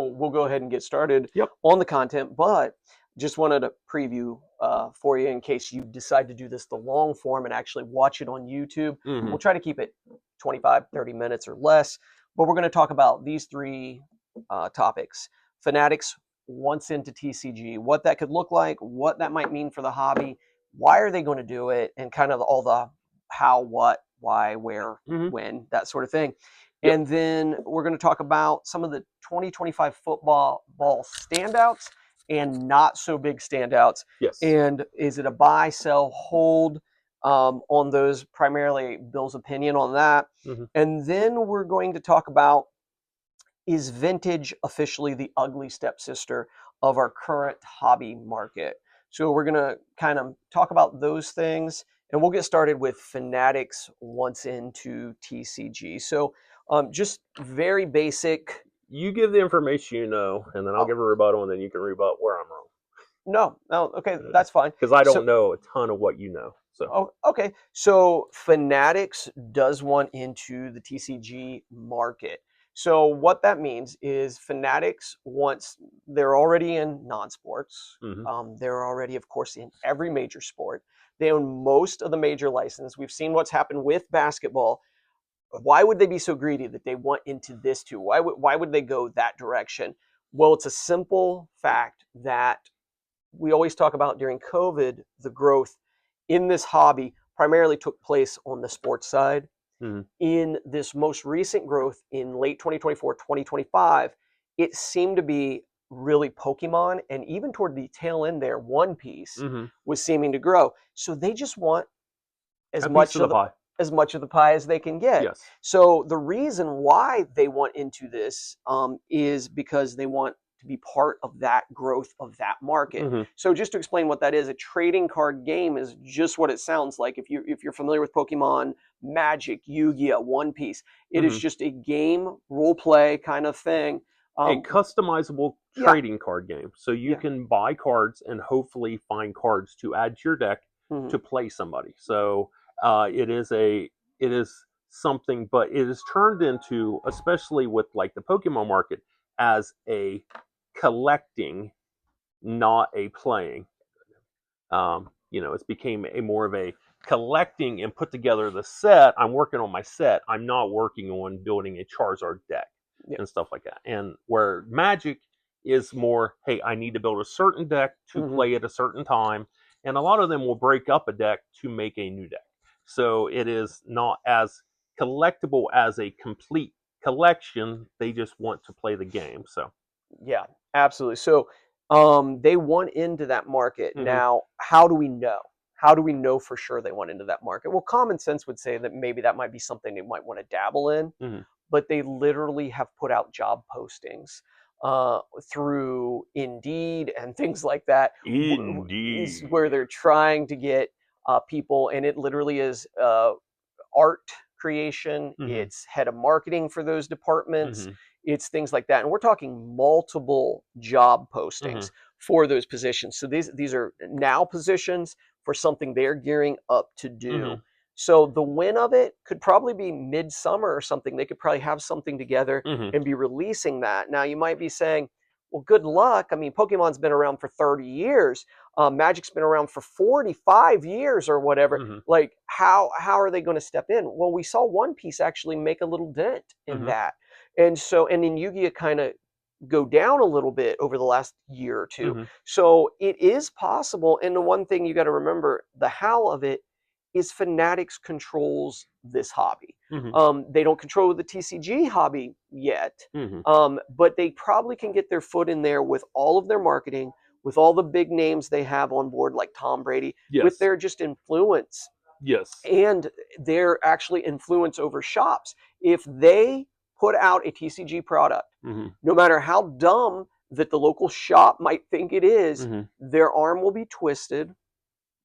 We'll go ahead and get started Yep. on the content, but just wanted to preview for you in case you decide to do this the long form and actually watch it on YouTube. Mm-hmm. We'll try to keep it 25, 30 minutes or less, but we're going to talk about these three topics. Fanatics once into TCG, what that could look like, what that might mean for the hobby, why are they going to do it, and kind of all the how, what, why, where, when, that sort of thing. Yep. And then we're going to talk about some of the 2025 football standouts and not so big standouts. Yes. And is it a buy, sell, hold on those, primarily Bill's opinion on that. And then we're going to talk about, is vintage officially the ugly stepsister of our current hobby market? So we're going to kind of talk about those things, and we'll get started with Fanatics once into TCG. So just very basic. You give the information you know, and then I'll give a rebuttal, and then you can rebut where I'm wrong. No, okay, that's fine. Because I don't know a ton of what you know. So okay, so Fanatics does want into the TCG market. So what that means is Fanatics they're already in non-sports. They're already, of course, in every major sport. They own most of the major license. We've seen what's happened with basketball. Why would they be so greedy that they want into this too? Why would they go that direction? Well, it's a simple fact that we always talk about during COVID, the growth in this hobby primarily took place on the sports side. In this most recent growth in late 2024, 2025, it seemed to be really Pokemon, and even toward the tail end there, One Piece was seeming to grow. So they just want as much of the pie as they can get. Yes. So the reason why they want into this is because they want to be part of that growth of that market. So just to explain what that is, a trading card game is just what it sounds like. If you're familiar with Pokemon, Magic, Yu-Gi-Oh, One Piece, it is just a game, role play kind of thing. A customizable trading card game. So you can buy cards and hopefully find cards to add to your deck to play somebody. So it is something, but it is turned into, especially with like the Pokemon market, as a collecting, not a playing. It's became more of a collecting and put together the set. I'm working on my set. I'm not working on building a Charizard deck and stuff like that. And where Magic is more, hey, I need to build a certain deck to play at a certain time. And a lot of them will break up a deck to make a new deck. So it is not as collectible as a complete collection. They just want to play the game. So yeah, absolutely. So they want into that market. Now, how do we know? How do we know for sure they want into that market? Well, common sense would say that maybe that might be something they might want to dabble in, but they literally have put out job postings through Indeed and things like that. Indeed. Where they're trying to get people, and it literally is art creation. It's head of marketing for those departments. It's things like that. And we're talking multiple job postings for those positions. So these are now positions for something they're gearing up to do. So the win of it could probably be midsummer or something. They could probably have something together and be releasing that. Now you might be saying, well, good luck. I mean, Pokemon's been around for 30 years. Magic's been around for 45 years or whatever. Like, how are they going to step in? Well, we saw One Piece actually make a little dent in that. And then Yu-Gi-Oh kind of go down a little bit over the last year or two. So it is possible. And the one thing you got to remember, the how of it is Fanatics controls this hobby. They don't control the TCG hobby yet, but they probably can get their foot in there with all of their marketing, with all the big names they have on board, like Tom Brady, with their just influence. And their actually influence over shops. If they put out a TCG product, no matter how dumb that the local shop might think it is, their arm will be twisted,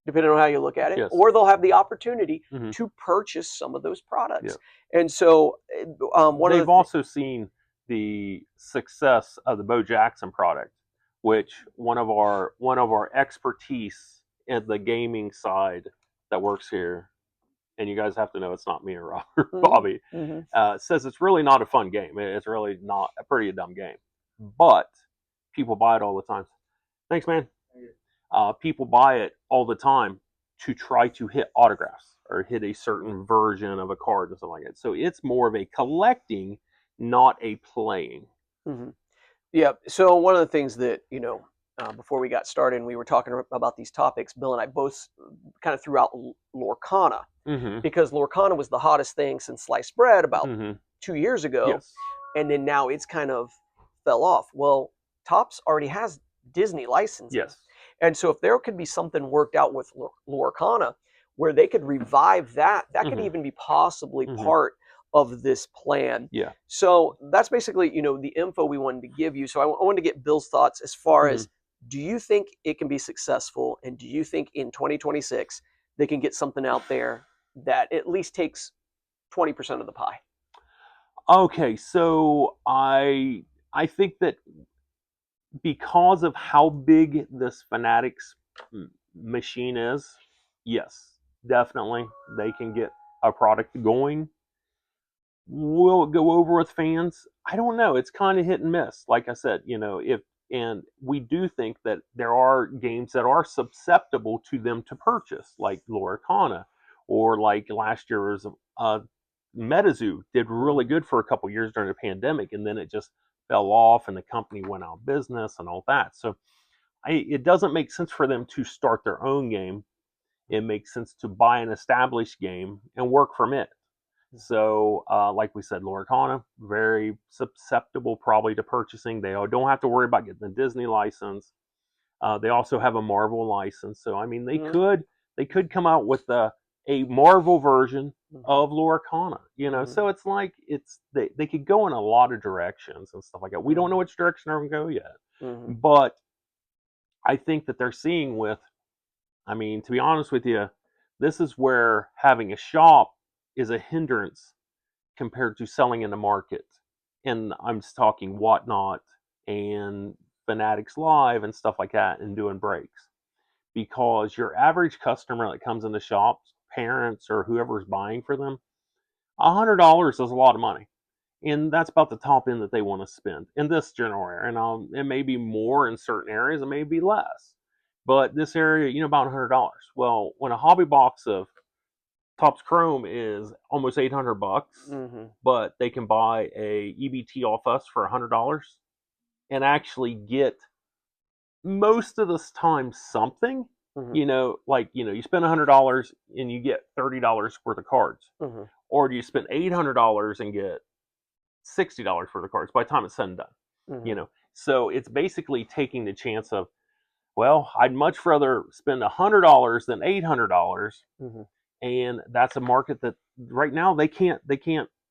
depending on how you look at it, or they'll have the opportunity to purchase some of those products. And so they've also seen the success of the Bo Jackson product, which one of our expertise in the gaming side that works here, and you guys have to know it's not me or Robert, Bobby, says it's really not a fun game. It's really not a pretty dumb game. but people buy it all the time. Thanks, man. People buy it all the time to try to hit autographs or hit a certain version of a card and stuff like that. So it's more of a collecting, not a playing. Mm-hmm. Yeah. So one of the things that, before we got started and we were talking about these topics, Bill and I both kind of threw out Lorcana, Mm-hmm. because Lorcana was the hottest thing since sliced bread about Mm-hmm. 2 years ago. Yes. And then now it's kind of fell off. Well, Topps already has Disney licensing. Yes. And so if there could be something worked out with Lorcana where they could revive that, that could even be possibly part of this plan. Yeah. So that's basically, the info we wanted to give you. So I wanted to get Bill's thoughts as far as, do you think it can be successful? And do you think in 2026 they can get something out there that at least takes 20% of the pie? Okay, so I think that because of how big this Fanatics machine is, yes, definitely they can get a product going. Will it go over with fans? I don't know. It's kind of hit and miss. Like I said, and we do think that there are games that are susceptible to them to purchase, like Lorcana, or like last year's MetaZoo did really good for a couple years during the pandemic, and then it just fell off, and the company went out of business and all that. So it doesn't make sense for them to start their own game. It makes sense to buy an established game and work from it. So, like we said, Lorcana, very susceptible probably to purchasing. They don't have to worry about getting the Disney license. They also have a Marvel license. So, I mean, they could come out with a Marvel version of Lorcana. So it's like they could go in a lot of directions and stuff like that. We don't know which direction they're going to go yet, but I think that they're seeing with. I mean, to be honest with you, this is where having a shop is a hindrance compared to selling in the market. And I'm just talking Whatnot and Fanatics Live and stuff like that and doing breaks. Because your average customer that comes in the shop, parents or whoever's buying for them, $100 is a lot of money. And that's about the top end that they want to spend in this general area. And it may be more in certain areas, it may be less. But this area, about $100. Well, when a hobby box of Topps Chrome is almost $800, but they can buy a EBT off us for $100 and actually get most of this time something. You spend $100 and you get $30 worth of cards, or do you spend $800 and get $60 worth of cards by the time it's said and done? So it's basically taking the chance of, well, I'd much rather spend $100 than $800. And that's a market that right now they can't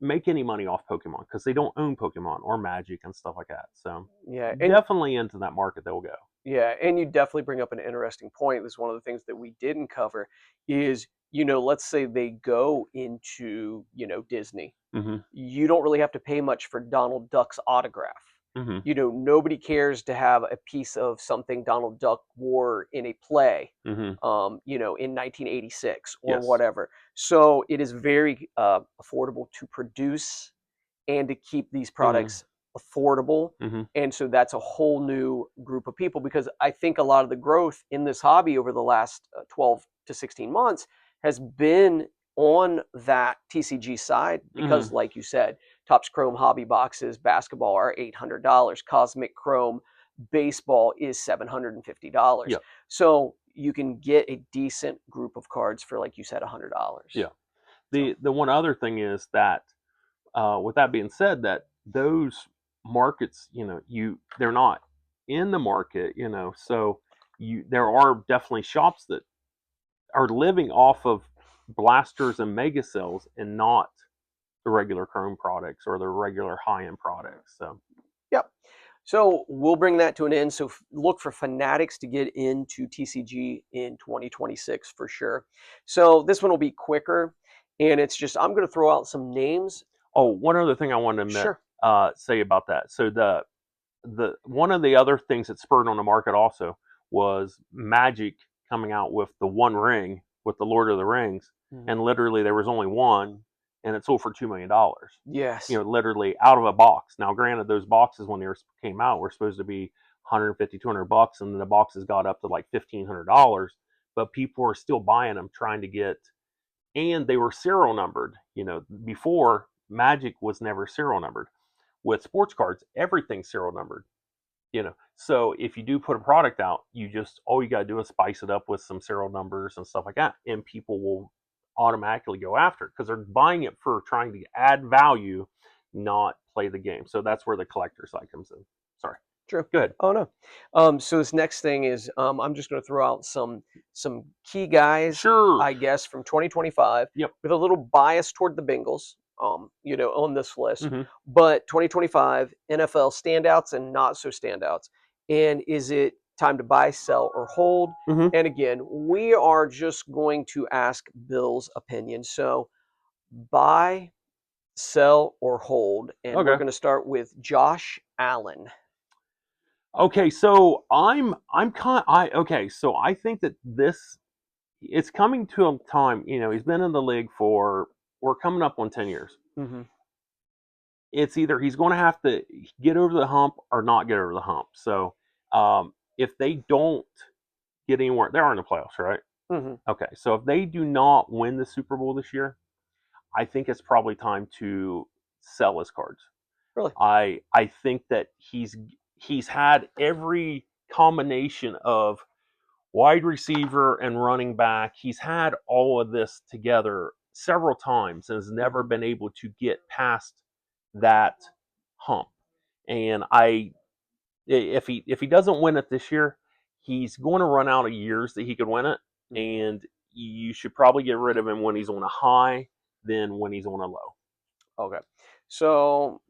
make any money off Pokemon because they don't own Pokemon or Magic and stuff like that. So yeah, definitely into that market they'll go. Yeah, and you definitely bring up an interesting point. This is one of the things that we didn't cover is, let's say they go into, Disney. You don't really have to pay much for Donald Duck's autograph. Nobody cares to have a piece of something Donald Duck wore in a play, in 1986 or whatever. So it is very affordable to produce and to keep these products affordable. And so that's a whole new group of people, because I think a lot of the growth in this hobby over the last 12 to 16 months has been on that TCG side, because like you said, Topps Chrome hobby boxes, basketball are $800. Cosmic Chrome baseball is $750. Yep. So you can get a decent group of cards for, like you said, $100. Yeah. The one other thing is that, with that being said, that those markets, they're not in the market, so there are definitely shops that are living off of blasters and mega sales and not the regular Chrome products or the regular high-end products. So yep. So we'll bring that to an end. So look for Fanatics to get into TCG in 2026 for sure. So this one will be quicker, and it's just, I'm going to throw out some names. Oh, one other thing I wanted to say about that. So the one of the other things that spurred on the market also was Magic coming out with the One Ring with the Lord of the Rings, and literally there was only one, and it sold for $2 million. Yes. Literally out of a box. Now, granted, those boxes when they came out were supposed to be 150, $200, and then the boxes got up to like $1,500. But people were still buying them, trying to get, and they were serial numbered. Before Magic was never serial numbered. With sports cards, everything's serial numbered. So if you do put a product out, all you got to do is spice it up with some serial numbers and stuff like that, and people will automatically go after it because they're buying it for trying to add value, not play the game. So that's where the collector side comes in. Sorry. True. Good. Oh no. So this next thing is I'm just going to throw out some key guys, Sure. I guess, from 2025. Yep. With a little bias toward the Bengals, on this list. Mm-hmm. But 2025 NFL standouts and not so standouts. And is it time to buy, sell, or hold? Mm-hmm. And again, we are just going to ask Bill's opinion. So buy, sell, or hold. And Okay. we're going to start with Josh Allen. Okay, so so I think that it's coming to a time, he's been in the league we're coming up on 10 years. Mm-hmm. It's either he's going to have to get over the hump or not get over the hump. So if they don't get anywhere, they are in the playoffs, right? Mm-hmm. Okay, so if they do not win the Super Bowl this year, I think it's probably time to sell his cards. Really? I think that he's had every combination of wide receiver and running back. He's had all of this together several times and has never been able to get past that hump. And if he doesn't win it this year, he's going to run out of years that he could win it. And you should probably get rid of him when he's on a high than when he's on a low. Okay. So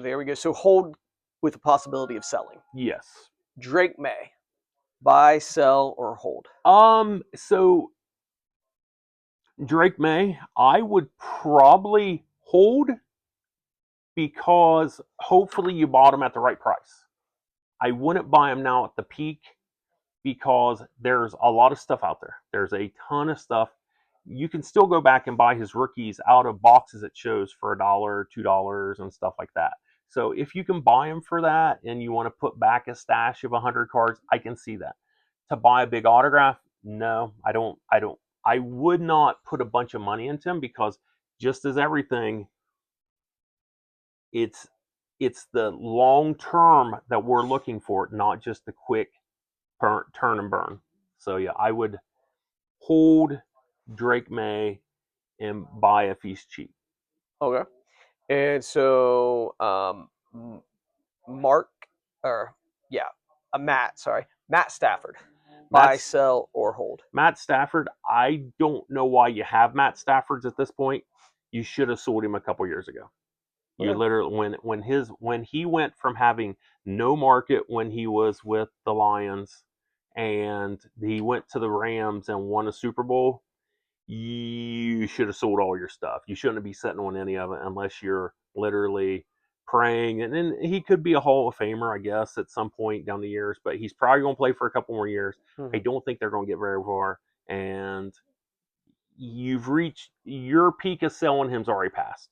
there we go. So hold with the possibility of selling. Yes. Drake May. Buy, sell, or hold? So Drake May, I would probably hold because hopefully you bought him at the right price. I wouldn't buy him now at the peak because there's a lot of stuff out there. There's a ton of stuff. You can still go back and buy his rookies out of boxes it shows for $1, $2, and stuff like that. So if you can buy them for that and you want to put back a stash of 100 cards, I can see that. To buy a big autograph, no, I don't. I would not put a bunch of money into him because just as everything, it's the long term that we're looking for, not just the quick turn and burn. So yeah, I would hold Drake May and buy if he's cheap. Okay. And so Mark, or yeah, Matt Stafford. Buy, sell, or hold? Matt Stafford, I don't know why you have Matt Staffords at this point. You should have sold him a couple years ago. You literally when he went from having no market when he was with the Lions and he went to the Rams and won a Super Bowl, you should have sold all your stuff. You shouldn't be sitting on any of it unless you're literally praying. And then he could be a Hall of Famer, I guess, at some point down the years, but he's probably going to play for a couple more years. Mm-hmm. I don't think they're going to get very far. And you've reached your peak of selling him's already passed.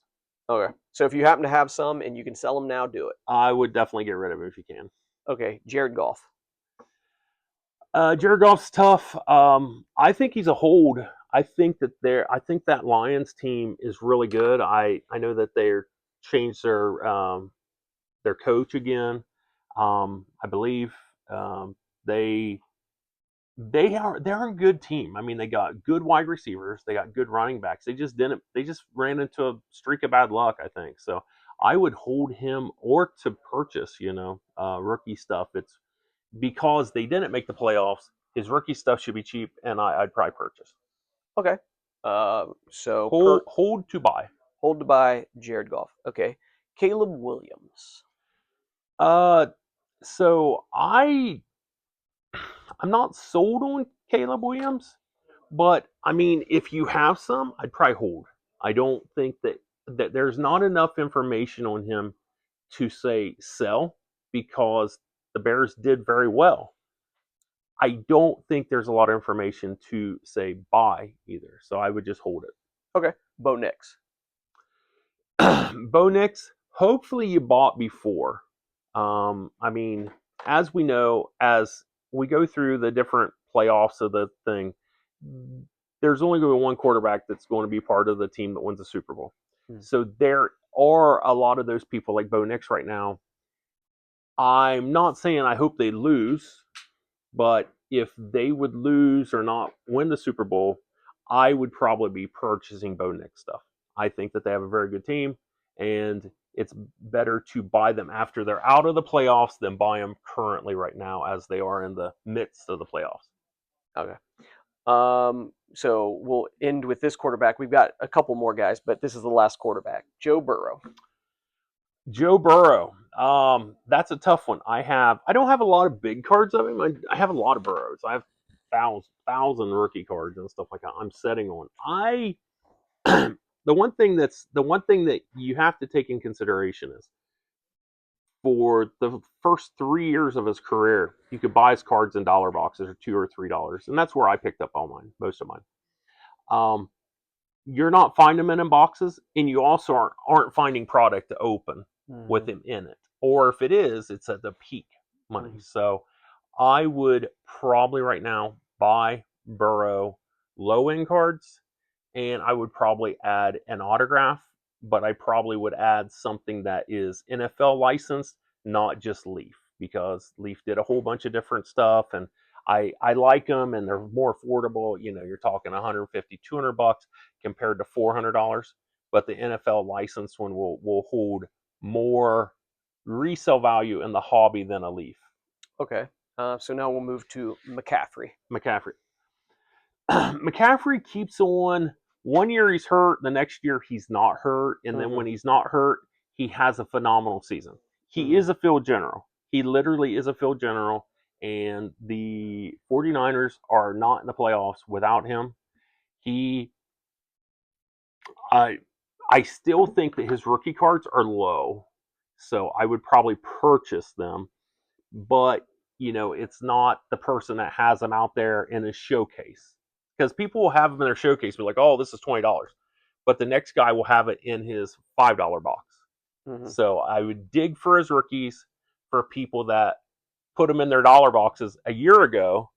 Okay. So if you happen to have some and you can sell them now, do it. I would definitely get rid of him if you can. Okay. Jared Goff. Jared Goff's tough. I think he's a hold. I think that Lions team is really good. I know that they're changed their coach again. I believe they're a good team. I mean, they got good wide receivers, they got good running backs. They just ran into a streak of bad luck, I think. So I would hold him or to purchase, rookie stuff. It's because they didn't make the playoffs. His rookie stuff should be cheap, and I'd probably purchase. Okay. So hold to buy. Hold to buy Jared Goff. Okay. Caleb Williams. So I'm not sold on Caleb Williams, but I mean, if you have some, I'd probably hold. I don't think that there's not enough information on him to say sell because the Bears did very well. I don't think there's a lot of information to say buy either, so I would just hold it. Okay. Bo Nix. Bo Nix, hopefully you bought before. I mean, as we know, as we go through the different playoffs of the thing, there's only going to be one quarterback that's going to be part of the team that wins the Super Bowl. So there are a lot of those people like Bo Nix right now. I'm not saying I hope they lose, but if they would lose or not win the Super Bowl, I would probably be purchasing Bo Nix stuff. I think that they have a very good team, and it's better to buy them after they're out of the playoffs than buy them currently right now as they are in the midst of the playoffs. Okay. So we'll end with this quarterback. We've got a couple more guys, but this is the last quarterback, Joe Burrow. Joe Burrow. That's a tough one. I don't have a lot of big cards of him. I have a lot of Burrows. I have thousand rookie cards and stuff like that. I'm setting on. The one thing that you have to take in consideration is for the first 3 years of his career, you could buy his cards in dollar boxes or $2 or $3, and that's where I picked up all mine, most of mine. You're not finding them in boxes, and you also aren't finding product to open with him in it. Or if it is, it's at the peak money. So I would probably right now buy Burrow low end cards, and I would probably add an autograph, but I probably would add something that is NFL licensed, not just Leaf, because Leaf did a whole bunch of different stuff, and I like them, and they're more affordable. You're talking 150, $200 compared to $400, but the NFL licensed one will hold more resale value in the hobby than a Leaf. Okay. So now we'll move to McCaffrey. McCaffrey keeps on. 1 year he's hurt, the next year he's not hurt, and then when he's not hurt, he has a phenomenal season. He is a field general. He literally is a field general, and the 49ers are not in the playoffs without him. I still think that his rookie cards are low, so I would probably purchase them, but it's not the person that has them out there in his showcase, because people will have them in their showcase, be like, "Oh, this is $20," but the next guy will have it in his $5 box. So I would dig for his rookies for people that put them in their dollar boxes a year ago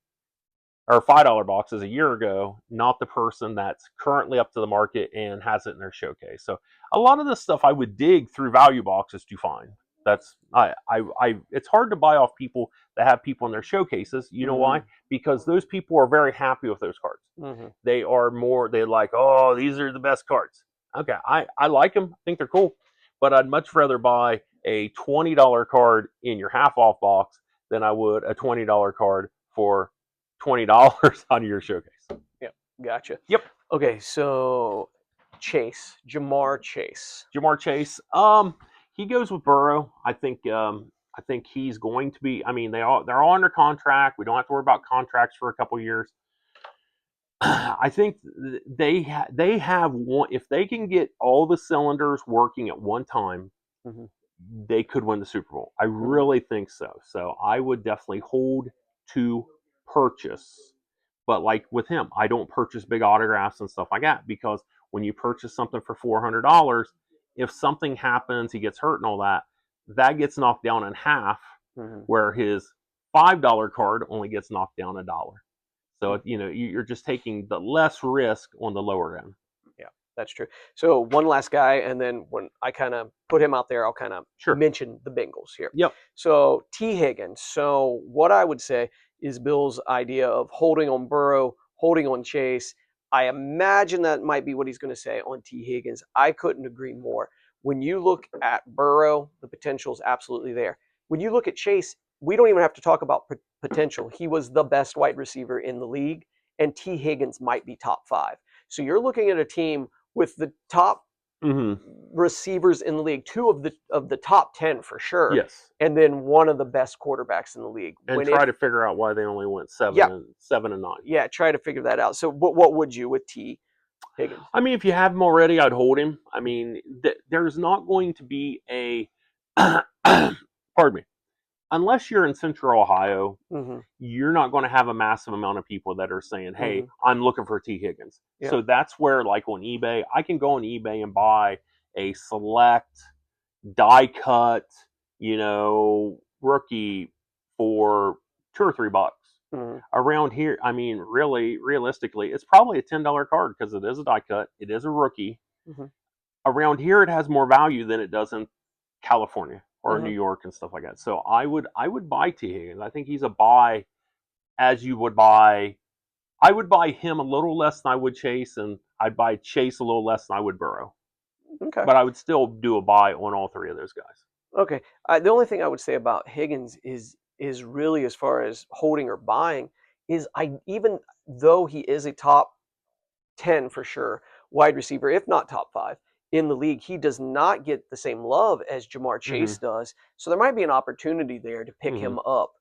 or $5 boxes a year ago, not the person that's currently up to the market and has it in their showcase. So a lot of this stuff I would dig through value boxes to find. That's it's hard to buy off people that have people in their showcases. You know why? Because those people are very happy with those cards. They're like, oh, these are the best cards. Okay, I like them. I think they're cool, but I'd much rather buy a $20 card in your half off box than I would a $20 card for $20 out of your showcase. Yep, gotcha. Yep. Okay, so Jamar Chase. He goes with Burrow. I think he's going to be. I mean, they're all under contract. We don't have to worry about contracts for a couple of years. I think they have one. If they can get all the cylinders working at one time, they could win the Super Bowl. I really think so. So I would definitely hold to purchase. But like with him, I don't purchase big autographs and stuff like that, because when you purchase something for $400, if something happens, he gets hurt and all that, that gets knocked down in half, where his $5 card only gets knocked down $1. So you're just taking the less risk on the lower end. Yeah, that's true. So one last guy, and then when I kind of put him out there, I'll kind of mention the Bengals here. Yep. So T. Higgins. So what I would say is Bill's idea of holding on Burrow, holding on Chase. I imagine that might be what he's going to say on T. Higgins. I couldn't agree more. When you look at Burrow, the potential is absolutely there. When you look at Chase, we don't even have to talk about potential. He was the best wide receiver in the league, and T. Higgins might be top 5. So you're looking at a team with the top receivers in the league, 2 of the top 10 for sure. Yes. And then one of the best quarterbacks in the league. And to figure out why they only went 7 and 9. Yeah, try to figure that out. So what would you with T. Higgins? I mean, if you have him already, I'd hold him. I mean, there's not going to be a pardon me. Unless you're in Central Ohio, you're not going to have a massive amount of people that are saying, hey, I'm looking for T. Higgins. Yeah. So that's where, like on eBay, I can go on eBay and buy a select die cut, rookie for $2 or $3. Mm-hmm. Around here, I mean, really, realistically, it's probably a $10 card because it is a die cut, it is a rookie. Mm-hmm. Around here, it has more value than it does in California or New Mm-hmm. York and stuff like that. So I would buy T Higgins. I think he's a buy, as you would buy. I would buy him a little less than I would Chase, and I'd buy Chase a little less than I would Burrow. Okay. But I would still do a buy on all three of those guys. Okay. The only thing I would say about Higgins is really, as far as holding or buying, is I, even though he is a top 10 for sure wide receiver, if not top 5 in the league, he does not get the same love as Jamar Mm-hmm. Chase does. So there might be an opportunity there to pick Mm-hmm. him up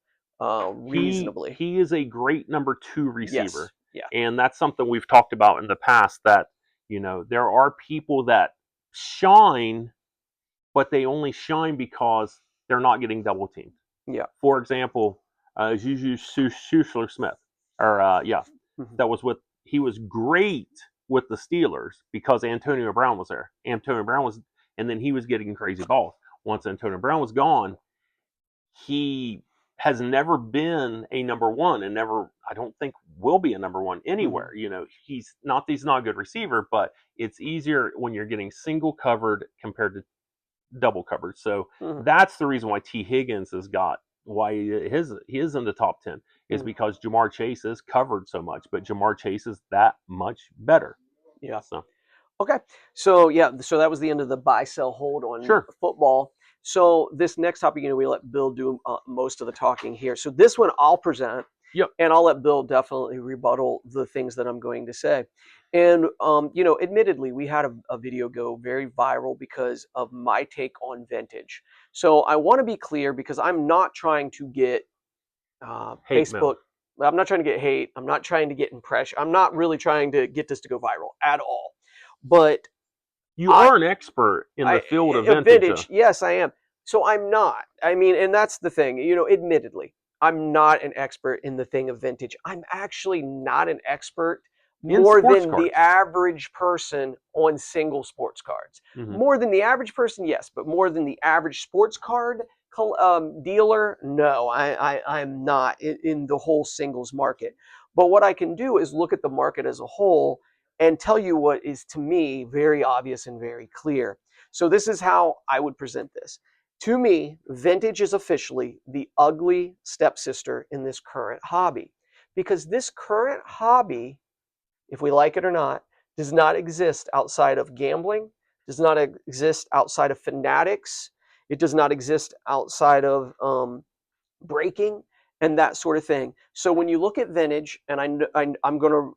He reasonably. he is a great number 2 Yes. receiver, Yeah. and that's something we've talked about in the past. That there are people that shine, but they only shine because they're not getting double teamed. Yeah. For example, Juju Schuster-Smith, or yeah, Mm-hmm. that was with he was great with the Steelers because Antonio Brown was there. Antonio Brown was, and then he was getting crazy balls. Once Antonio Brown was gone, he has never been a number one, and never, I don't think, will be a number one anywhere. Mm-hmm. He's not a good receiver, but it's easier when you're getting single covered compared to double covered. So Mm-hmm. that's the reason why T Higgins has got, why he is in the top 10, is Mm-hmm. because Jamar Chase is covered so much, but Jamar Chase is that much better. Yeah. So Okay. So yeah, so that was the end of the buy, sell, hold on sure. football. So this next topic, we let Bill do most of the talking here. So this one I'll present, Yep. and I'll let Bill definitely rebuttal the things that I'm going to say. And admittedly, we had a video go very viral because of my take on vintage. So I want to be clear, because I'm not trying to get Hate Facebook. mail. I'm not trying to get hate. I'm not trying to get impression. I'm not really trying to get this to go viral at all. But You I, are an expert in the field of vintage. vintage, yes, I am. So I'm not. I mean, and that's the thing. Admittedly, I'm not an expert in the thing of vintage. I'm actually not an expert In more sports than the cards. average person on single sports cards. Mm-hmm. More than the average person, yes, but more than the average sports card dealer, no. I'm not in the whole singles market. But what I can do is look at the market as a whole and tell you what is, to me, very obvious and very clear. So this is how I would present this. To me, vintage is officially the ugly stepsister in this current hobby, because this current hobby, if we like it or not, does not exist outside of gambling, does not exist outside of Fanatics, it does not exist outside of breaking and that sort of thing. So when you look at vintage, and I'm going to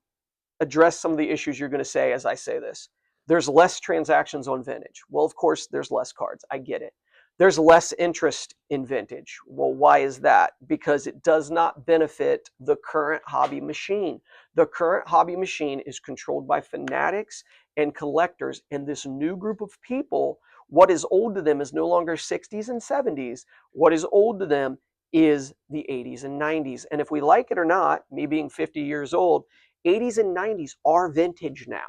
address some of the issues you're going to say as I say this. There's less transactions on vintage. Well, of course, there's less cards. I get it. There's less interest in vintage. Well, why is that? Because it does not benefit the current hobby machine. The current hobby machine is controlled by fanatics and collectors, and this new group of people, what is old to them is no longer 60s and 70s. What is old to them is the 80s and 90s. And if we like it or not, me being 50 years old, 80s and 90s are vintage now.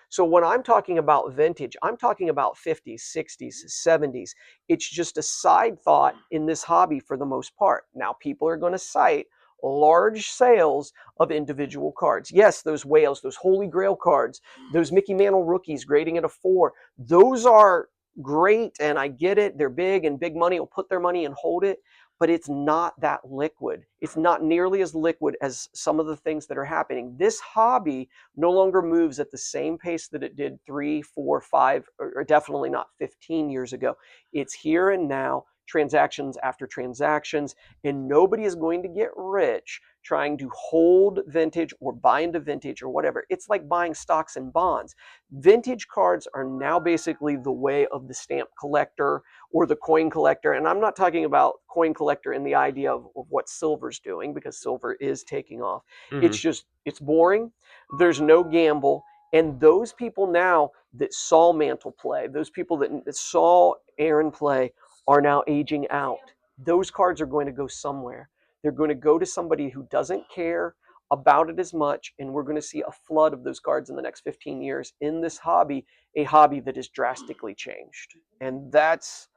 So when I'm talking about vintage, I'm talking about 50s, 60s, 70s. It's just a side thought in this hobby for the most part. Now, people are going to cite large sales of individual cards. Yes, those whales, those Holy Grail cards, those Mickey Mantle rookies grading at a 4, those are great, and I get it. They're big, and big money will put their money and hold it, but it's not that liquid. It's not nearly as liquid as some of the things that are happening. This hobby no longer moves at the same pace that it did 3, 4, 5, or definitely not 15 years ago. It's here and now, transactions after transactions, and nobody is going to get rich trying to hold vintage or buy into vintage or whatever. It's like buying stocks and bonds. Vintage cards are now basically the way of the stamp collector or the coin collector. And I'm not talking about coin collector in the idea of what silver's doing, because silver is taking off. Mm-hmm. It's just, it's boring. There's no gamble. And those people now that saw Mantle play, those people that saw Aaron play, are now aging out. Those cards are going to go somewhere. They're going to go to somebody who doesn't care about it as much, and we're going to see a flood of those cards in the next 15 years in this hobby, a hobby that is drastically changed. And that's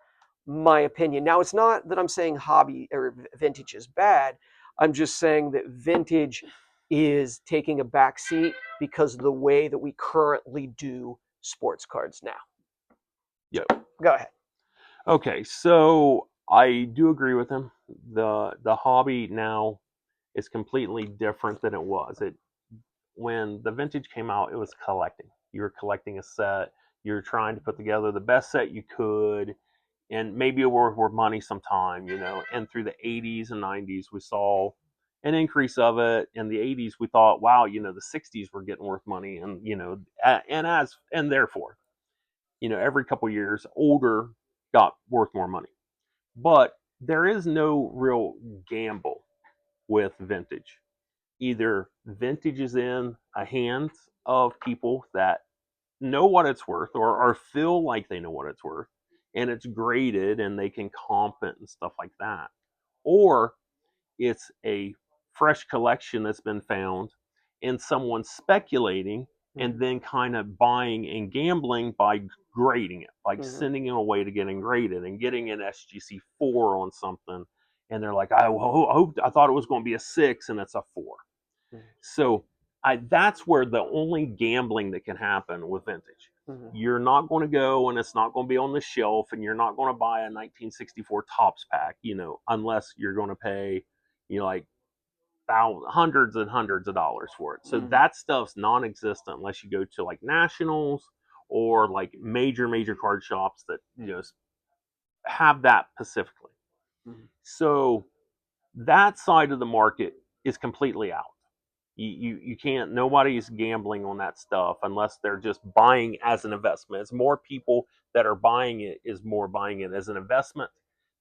my opinion. Now, it's not that I'm saying hobby or vintage is bad. I'm just saying that vintage is taking a back seat because of the way that we currently do sports cards now. Yep. So, go ahead. Okay, so I do agree with him. The hobby now is completely different than it was. It When the vintage came out, it was collecting. You were collecting a set. You were trying to put together the best set you could, and maybe it were worth money sometime, you know. And through the 80s and 90s, we saw an increase of it. In the 80s, we thought, wow, you know, the 60s were getting worth money, and you know, and therefore, you know, every couple of years, older got worth more money. But there is no real gamble with vintage. Either vintage is in a hands of people that know what it's worth, or feel like they know what it's worth, and it's graded and they can comp it and stuff like that, or it's a fresh collection that's been found and someone's speculating and then kind of buying and gambling by grading it, like sending it away to getting graded and getting an SGC 4 on something, and they're like, I thought it was going to be a 6 and it's a 4. So that's where the only gambling that can happen with vintage. You're not going to go and it's not going to be on the shelf, and you're not going to buy a 1964 Topps pack, you know, unless you're going to pay, you know, like hundreds and hundreds of dollars for it. So that stuff's non-existent unless you go to like Nationals or like major card shops that, you know, have that specifically. So that side of the market is completely out. You can't, nobody's gambling on that stuff unless they're just buying as an investment. It's more people that are buying it, is more buying it as an investment.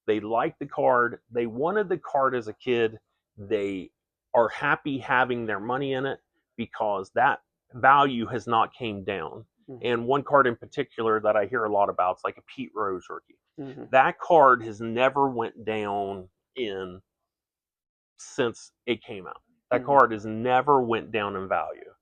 They like the card, they wanted the card as a kid, they are happy having their money in it because that value has not came down. And one card in particular that I hear a lot about is like a Pete Rose rookie. That card has never went down in since it came out. That card has never went down in value.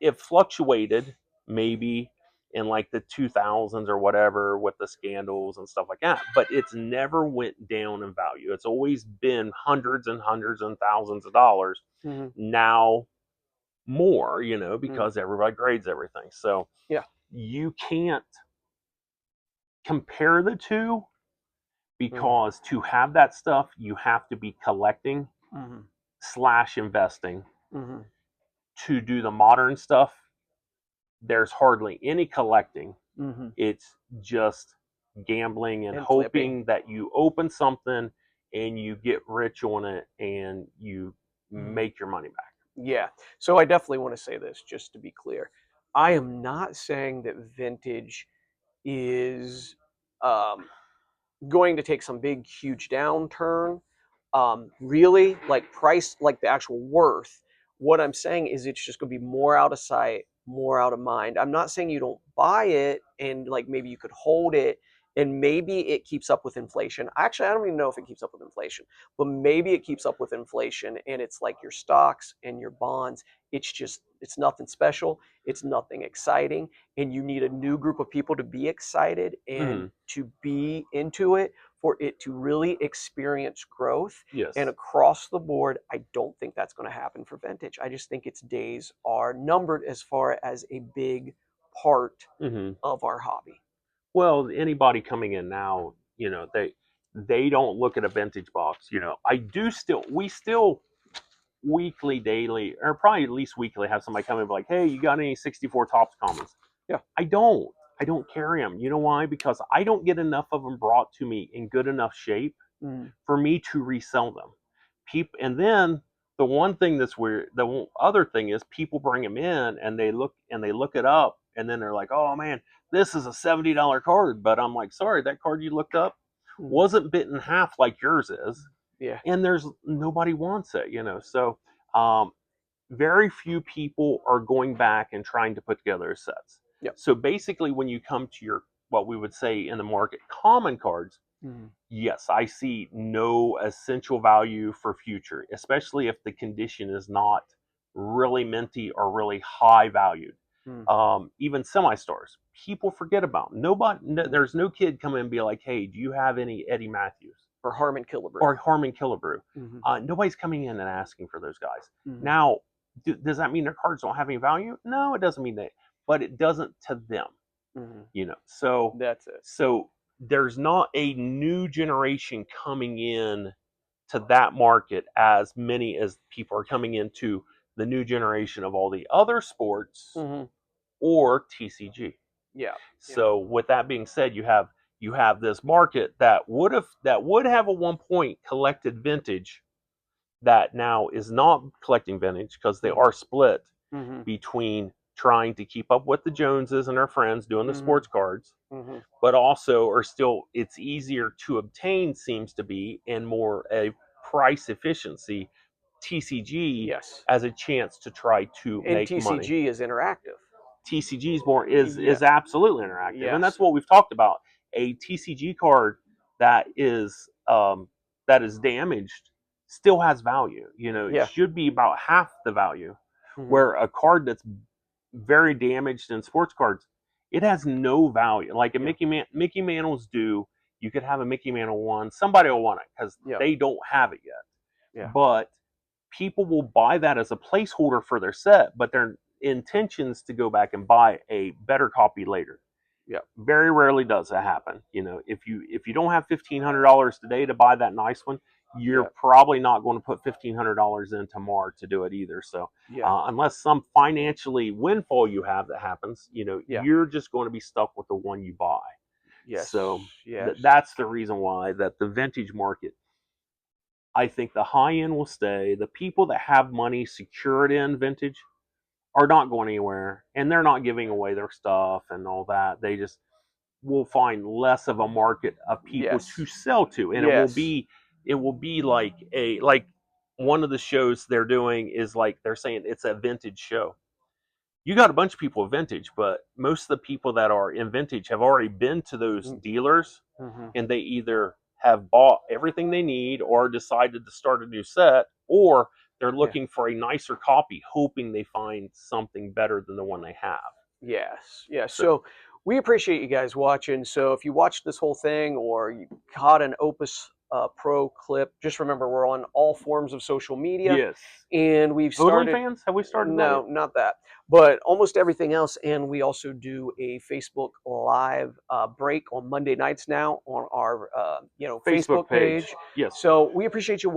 It fluctuated maybe in like the 2000s or whatever with the scandals and stuff like that, but it's never went down in value. It's always been hundreds and hundreds and thousands of dollars. Now more, you know, because everybody grades everything. So yeah, you can't compare the two, because to have that stuff, you have to be collecting slash investing. To do the modern stuff, there's hardly any collecting. It's just gambling and hoping flipping. that you open something and you get rich on it and you make your money back. Yeah. So I definitely want to say this just to be clear. I am not saying that vintage is going to take some big, huge downturn. Really, like price, like the actual worth. What I'm saying is it's just going to be more out of sight, more out of mind. I'm not saying you don't buy it and like maybe you could hold it and maybe it keeps up with inflation. Actually, I don't even know if it keeps up with inflation, but maybe it keeps up with inflation and it's like your stocks and your bonds. It's just, it's nothing special. It's nothing exciting. And you need a new group of people to be excited and to be into it for it to really experience growth. Yes. And across the board, I don't think that's going to happen for vintage. I just think its days are numbered as far as a big part of our hobby. Well, anybody coming in now, you know, they don't look at a vintage box. You know, we still weekly, daily, or probably at least weekly have somebody come in and be like, hey, you got any 64 Topps commons? Yeah. I don't. I don't carry them. You know why? Because I don't get enough of them brought to me in good enough shape for me to resell them. And then the one thing that's weird, the other thing is people bring them in and they look it up, and then they're like, oh man, this is a $70 card. But I'm like, sorry, that card you looked up wasn't bit in half like yours is. Yeah. And there's nobody wants it, you know. So very few people are going back and trying to put together sets. Yep. So basically, when you come to your, what we would say in the market, common cards, yes, I see no essential value for future, especially if the condition is not really minty or really high valued. Even semi-stars, people forget about. There's no kid come in and be like, "Hey, do you have any Eddie Matthews or Harmon Killebrew or Harmon Killebrew?" Nobody's coming in and asking for those guys. Now, does that mean their cards don't have any value? No, it doesn't mean that, but it doesn't to them. So that's it. So there's not a new generation coming in to that market as many as people are coming into the new generation of all the other sports or TCG. Yeah. So with that being said, you have this market that would have at one point collected vintage that now is not collecting vintage because they are split between trying to keep up with the Joneses and their friends doing the sports cards, but also are still, it's easier to obtain, seems to be, and more a price efficiency. TCG as a chance to try to make TCG money. is interactive. TCG is absolutely interactive, and that's what we've talked about. A TCG card that is damaged still has value. It should be about half the value. Where a card that's very damaged in sports cards, it has no value. Like a Mickey Mantles do, you could have a Mickey Mantle one. Somebody will want it because they don't have it yet. But people will buy that as a placeholder for their set, but their intentions to go back and buy a better copy later. Very rarely does that happen. If you don't have $1,500 today to buy that nice one, you're probably not going to put $1,500 in tomorrow to do it either. So unless some financially windfall you have that happens, you're just going to be stuck with the one you buy. So that's the reason why that the vintage market, I think the high end will stay. The people that have money secured in vintage are not going anywhere, and they're not giving away their stuff and all that. They just will find less of a market of people to sell to, and it will be like one of the shows they're doing is like they're saying it's a vintage show. You got a bunch of people with vintage, but most of the people that are in vintage have already been to those dealers, and they either have bought everything they need or decided to start a new set, or they're looking for a nicer copy, hoping they find something better than the one they have. So we appreciate you guys watching. So if you watched this whole thing or you caught an Opus Pro clip, just remember we're on all forms of social media. And we've started. OnlyFans? Have we started? No, not that. But almost everything else. And we also do a Facebook Live break on Monday nights now on our Facebook page. Yes. So we appreciate you